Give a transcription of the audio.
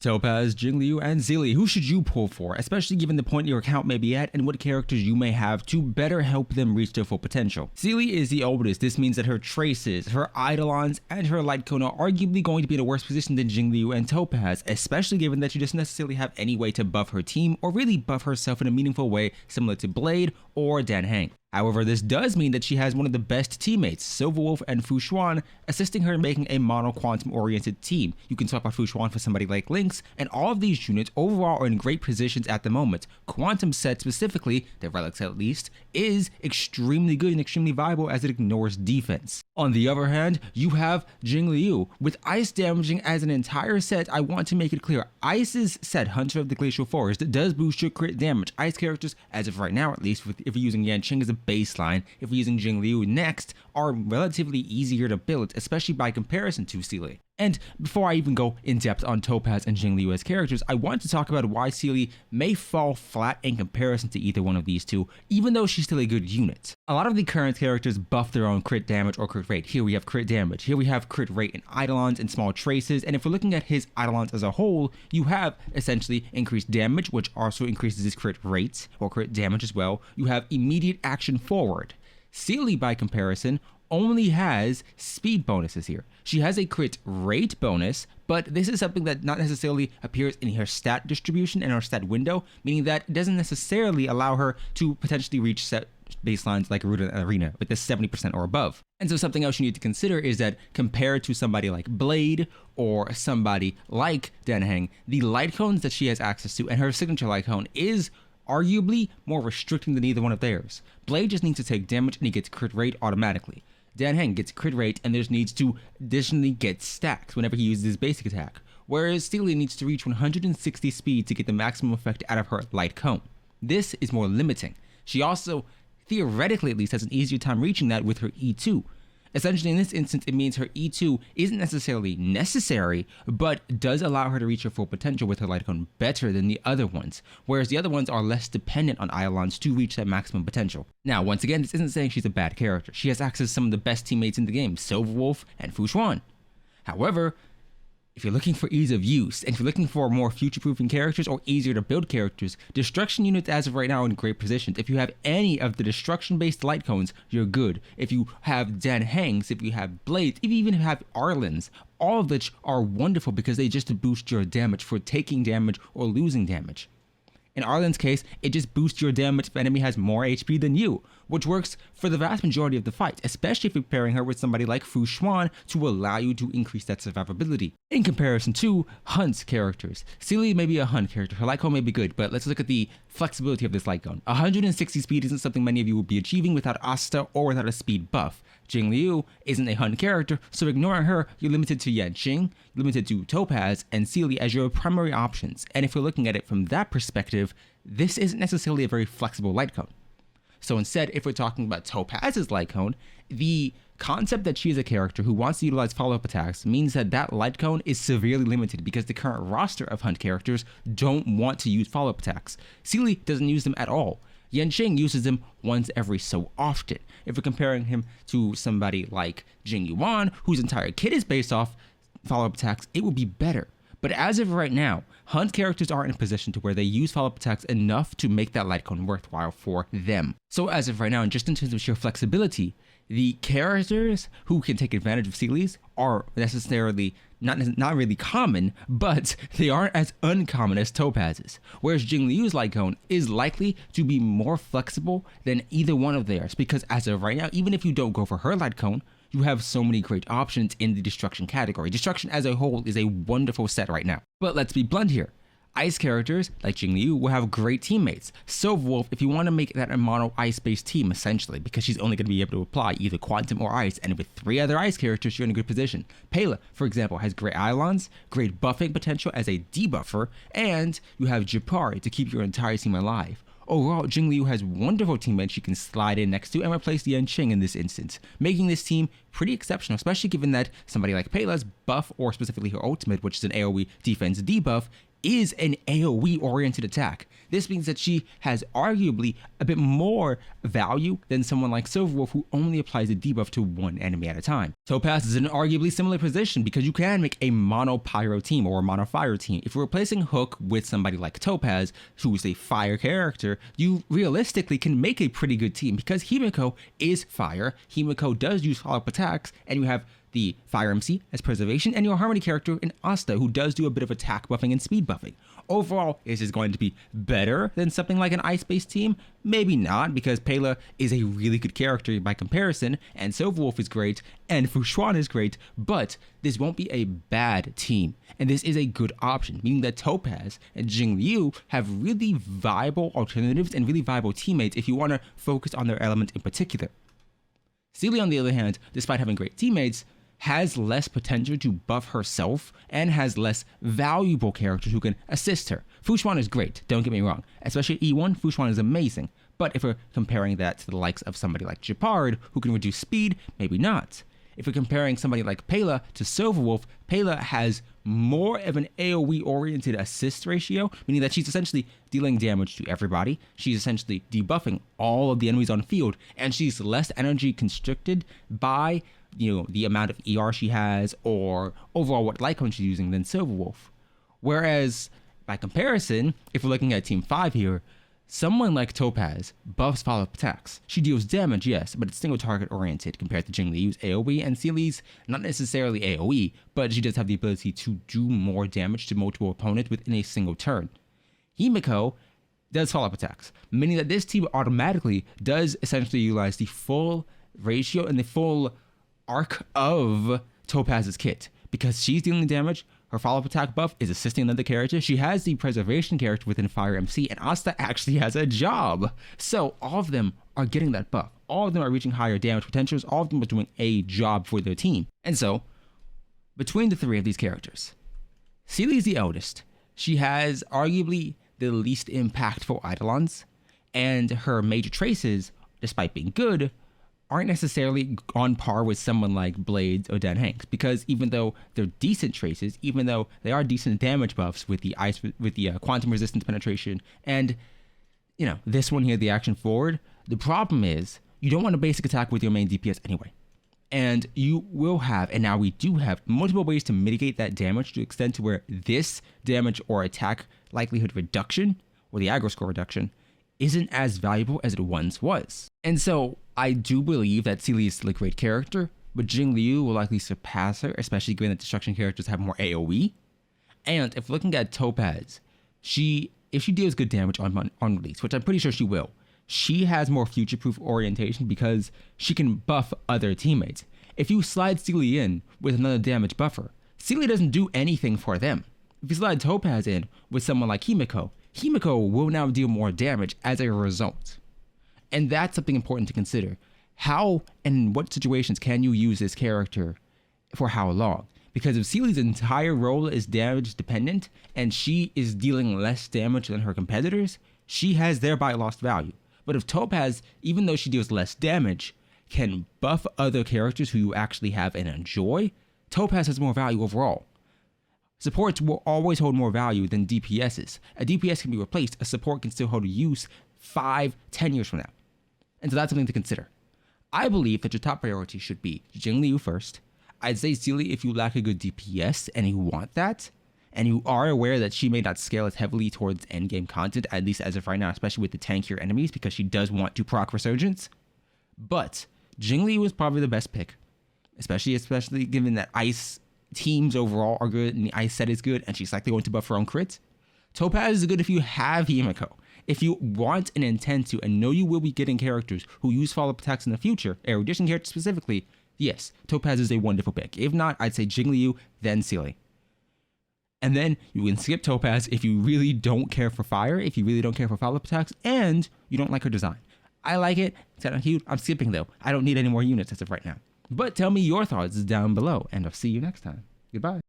Topaz, Jingliu, and Seele, who should you pull for, especially given the point your account may be at and what characters you may have to better help them reach their full potential. Seele is the oldest. This means that her traces, her eidolons, and her light cone are arguably going to be in a worse position than Jingliu and Topaz, especially given that she doesn't necessarily have any way to buff her team or really buff herself in a meaningful way similar to Blade or Dan Heng. However, this does mean that she has one of the best teammates, Silverwolf and Fu Xuan, assisting her in making a mono-quantum oriented team. You can swap out Fu Xuan for somebody like Lynx, and all of these units overall are in great positions at the moment. Quantum Set specifically, the relics at least, is extremely good and extremely viable as it ignores defense. On the other hand, you have Jingliu. With Ice damaging as an entire set, I want to make it clear, Ice's set, Hunter of the Glacial Forest, does boost your crit damage. Ice characters, as of right now at least, if you're using Yanqing as a baseline, if we're using Jingliu next, are relatively easier to build, especially by comparison to Seele. And before I even go in depth on Topaz and Jingliu as characters, I want to talk about why Seele may fall flat in comparison to either one of these two, even though she's still a good unit. A lot of the current characters buff their own crit damage or crit rate. Here we have crit damage, here we have crit rate in eidolons and small traces, and if we're looking at his eidolons as a whole, you have essentially increased damage, which also increases his crit rate or crit damage as well. You have immediate action forward. Seele, by comparison, only has speed bonuses here. She has a crit rate bonus, but this is something that not necessarily appears in her stat distribution and her stat window, meaning that it doesn't necessarily allow her to potentially reach set baselines like Arena with this 70% or above. And so something else you need to consider is that compared to somebody like Blade or somebody like Dan Heng, the light cones that she has access to and her signature light cone is arguably more restricting than either one of theirs. Blade just needs to take damage and he gets crit rate automatically. Dan Heng gets crit rate and just needs to additionally get stacks whenever he uses his basic attack, whereas Seele needs to reach 160 speed to get the maximum effect out of her light cone. This is more limiting. She also, theoretically at least, has an easier time reaching that with her E2. Essentially, in this instance, it means her E2 isn't necessarily necessary, but does allow her to reach her full potential with her light cone better than the other ones, whereas the other ones are less dependent on eidolons to reach that maximum potential. Now, once again, this isn't saying she's a bad character. She has access to some of the best teammates in the game, Silverwolf and Fu Xuan. However, if you're looking for ease of use, and if you're looking for more future-proofing characters or easier to build characters, destruction units as of right now are in great positions. If you have any of the destruction-based light cones, you're good. If you have Dan Hengs, if you have Blades, if you even have Arlens, all of which are wonderful because they just boost your damage for taking damage or losing damage. In Arlen's case, it just boosts your damage if the enemy has more HP than you, which works for the vast majority of the fight, especially if you're pairing her with somebody like Fu Xuan to allow you to increase that survivability. In comparison to Hunt's characters, Seele may be a Hunt character, her light cone may be good, but let's look at the flexibility of this light cone. 160 speed isn't something many of you will be achieving without Asta or without a speed buff. Jingliu isn't a Hunt character, so ignoring her, you're limited to Yanqing, limited to Topaz, and Seele as your primary options. And if you're looking at it from that perspective, this isn't necessarily a very flexible light cone. So instead, if we're talking about Topaz's light cone, the concept that she is a character who wants to utilize follow-up attacks means that that light cone is severely limited because the current roster of Hunt characters don't want to use follow-up attacks. Seele doesn't use them at all. Yanqing uses them once every so often. If we're comparing him to somebody like Jingyuan, whose entire kit is based off follow-up attacks, it would be better. But as of right now, Hunt characters aren't in a position to where they use follow-up attacks enough to make that light cone worthwhile for them. So as of right now, and just in terms of sheer flexibility, the characters who can take advantage of Seele's are necessarily not really common, but they aren't as uncommon as Topaz's. Whereas Jingliu's light cone is likely to be more flexible than either one of theirs, because as of right now, even if you don't go for her light cone, you have so many great options in the destruction category. Destruction as a whole is a wonderful set right now. But let's be blunt here. Ice characters like Jingliu will have great teammates. Silverwolf, if you want to make that a mono ice-based team essentially, because she's only going to be able to apply either quantum or ice, and with 3 other ice characters, you're in a good position. Pela, for example, has great eidolons, great buffing potential as a debuffer, and you have Japari to keep your entire team alive. Overall, Jingliu has wonderful teammates she can slide in next to and replace Yanqing in this instance, making this team pretty exceptional, especially given that somebody like Pela's buff, or specifically her ultimate, which is an AoE defense debuff, is an AoE oriented attack. This means that she has arguably a bit more value than someone like Silverwolf, who only applies a debuff to one enemy at a time. Topaz is in an arguably similar position because you can make a mono pyro team or a mono fire team. If you're replacing Hook with somebody like Topaz, who is a fire character, you realistically can make a pretty good team because Himiko is fire. Himiko does use follow-up attacks, and you have the Fire MC as preservation, and your Harmony character in Asta, who does do a bit of attack buffing and speed buffing. Overall, is this going to be better than something like an ice-based team? Maybe not, because Pela is a really good character by comparison, and Silverwolf is great, and Fushuan is great, but this won't be a bad team, and this is a good option, meaning that Topaz and Jingliu have really viable alternatives and really viable teammates if you want to focus on their element in particular. Seele, on the other hand, despite having great teammates, has less potential to buff herself and has less valuable characters who can assist her. Fushuan is great, don't get me wrong, especially at E1, Fushuan is amazing, but if we're comparing that to the likes of somebody like Gepard, who can reduce speed, maybe not. If we're comparing somebody like Pela to Silverwolf, Pela has more of an AoE-oriented assist ratio, meaning that she's essentially dealing damage to everybody, she's essentially debuffing all of the enemies on field, and she's less energy constricted by the amount of ER she has or overall what Lycon she's using than Silverwolf. Whereas, by comparison, if we're looking at Team 5 here, someone like Topaz buffs follow-up attacks. She deals damage, yes, but it's single target oriented compared to Jingliu's AoE, and Seele's not necessarily AoE, but she does have the ability to do more damage to multiple opponents within a single turn. Himiko does follow-up attacks, meaning that this team automatically does essentially utilize the full ratio and the full arc of Topaz's kit, because she's dealing damage, her follow-up attack buff is assisting another character, she has the preservation character within Fire MC, and Asta actually has a job. So all of them are getting that buff. All of them are reaching higher damage potentials, all of them are doing a job for their team. And so, between the three of these characters, Seele is the eldest. She has arguably the least impactful Eidolons, and her major traces, despite being good, aren't necessarily on par with someone like Blades or Dan Hanks, because even though they're decent traces, even though they are decent damage buffs with the quantum resistance penetration, and this one here, the action forward, the problem is you don't want a basic attack with your main DPS anyway. And you will have, and now we do have, multiple ways to mitigate that damage to the extent to where this damage or attack likelihood reduction, or the aggro score reduction, isn't as valuable as it once was. And so I do believe that Seele is still a great character, but Jingliu will likely surpass her, especially given that destruction characters have more AoE. And if looking at Topaz, if she deals good damage on release, which I'm pretty sure she will, she has more future-proof orientation because she can buff other teammates. If you slide Seele in with another damage buffer, Seele doesn't do anything for them. If you slide Topaz in with someone like Himiko, Himiko will now deal more damage as a result. And that's something important to consider. How and in what situations can you use this character for how long? Because if Seele's entire role is damage dependent and she is dealing less damage than her competitors, she has thereby lost value. But if Topaz, even though she deals less damage, can buff other characters who you actually have and enjoy, Topaz has more value overall. Supports will always hold more value than DPSs. A DPS can be replaced, a support can still hold use 5-10 years from now. And so that's something to consider. I believe that your top priority should be Jingliu first. I'd say Seele if you lack a good DPS and you want that, and you are aware that she may not scale as heavily towards endgame content, at least as of right now, especially with the tankier enemies, because she does want to proc Resurgence. But Jingliu is probably the best pick, especially given that Ice teams overall are good and the Ice set is good and she's likely going to buff her own crits. Topaz is good if you have Himiko. If you want and intend to, and know you will be getting characters who use follow-up attacks in the future, erudition characters specifically, yes, Topaz is a wonderful pick. If not, I'd say Jingliu, then Seele. And then you can skip Topaz if you really don't care for fire, if you really don't care for follow-up attacks, and you don't like her design. I like it, it's kind of cute, I'm skipping though. I don't need any more units as of right now. But tell me your thoughts down below, and I'll see you next time. Goodbye.